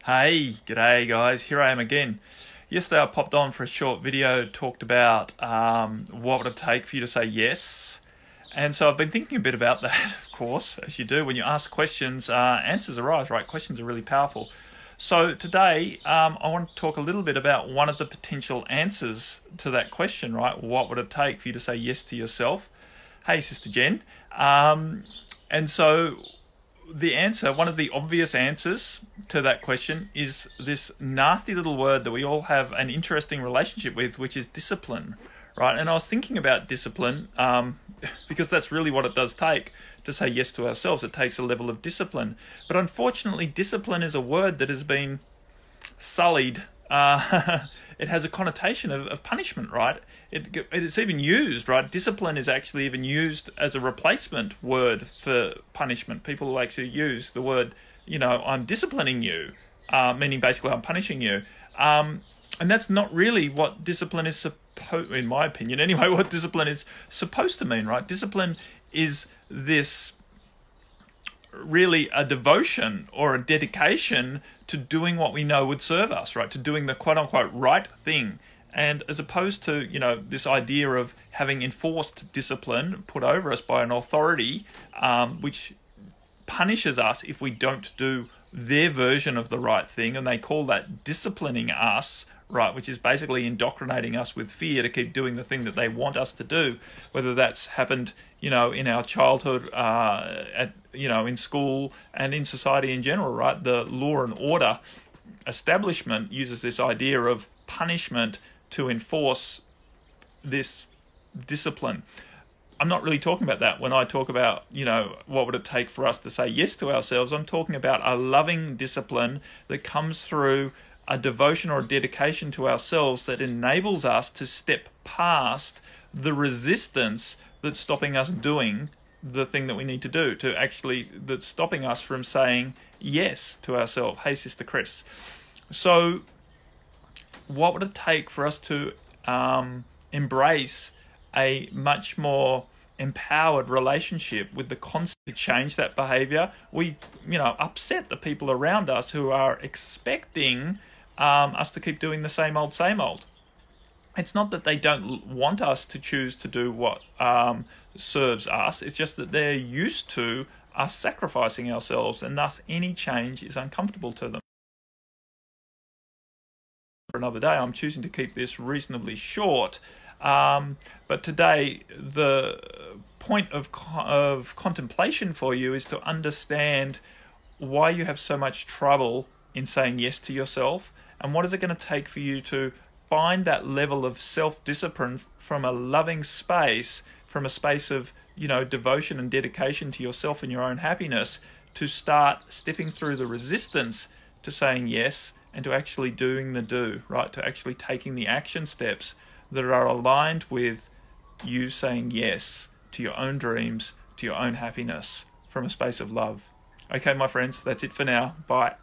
Hey, g'day guys, here I am again. Yesterday I popped on for a short video, talked about what would it take for you to say yes. And so I've been thinking a bit about that, of course, as you do. When you ask questions, answers arise, right? Questions are really powerful. So today I want to talk a little bit about one of the potential answers to that question, right? What would it take for you to say yes to yourself? Hey, Sister Jen. And so the answer, one of the obvious answers to that question is this nasty little word that we all have an interesting relationship with, which is discipline, right? And I was thinking about discipline because that's really what it does take to say yes to ourselves. It takes a level of discipline. But unfortunately, discipline is a word that has been sullied. It has a connotation of punishment, right? It's even used, right? Discipline is actually even used as a replacement word for punishment. People will actually use the word, I'm disciplining you, meaning basically I'm punishing you. And that's not really what discipline is supposed, in my opinion anyway, what discipline is supposed to mean, right? Discipline is this really a devotion or a dedication to doing what we know would serve us, right? To doing the quote-unquote right thing. And as opposed to, this idea of having enforced discipline put over us by an authority, which punishes us if we don't do their version of the right thing, and they call that disciplining us, right, which is basically indoctrinating us with fear to keep doing the thing that they want us to do, whether that's happened, in our childhood, in school and in society in general, right? The law and order establishment uses this idea of punishment to enforce this discipline. I'm not really talking about that when I talk about, what would it take for us to say yes to ourselves. I'm talking about a loving discipline that comes through a devotion or a dedication to ourselves that enables us to step past the resistance that's stopping us doing the thing that we need to do, that's stopping us from saying yes to ourselves. Hey, Sister Chris. So what would it take for us to embrace a much more empowered relationship with the concept to change that behavior? We, upset the people around us who are expecting us to keep doing the same old. It's not that they don't want us to choose to do what serves us. It's just that they're used to us sacrificing ourselves, and thus any change is uncomfortable to them. For another day, I'm choosing to keep this reasonably short. But today, the point of contemplation for you is to understand why you have so much trouble in saying yes to yourself, and what is it going to take for you to find that level of self-discipline from a loving space, from a space of, devotion and dedication to yourself and your own happiness, to start stepping through the resistance to saying yes and to actually doing the do, right? To actually taking the action steps that are aligned with you saying yes to your own dreams, to your own happiness from a space of love. Okay, my friends, that's it for now. Bye.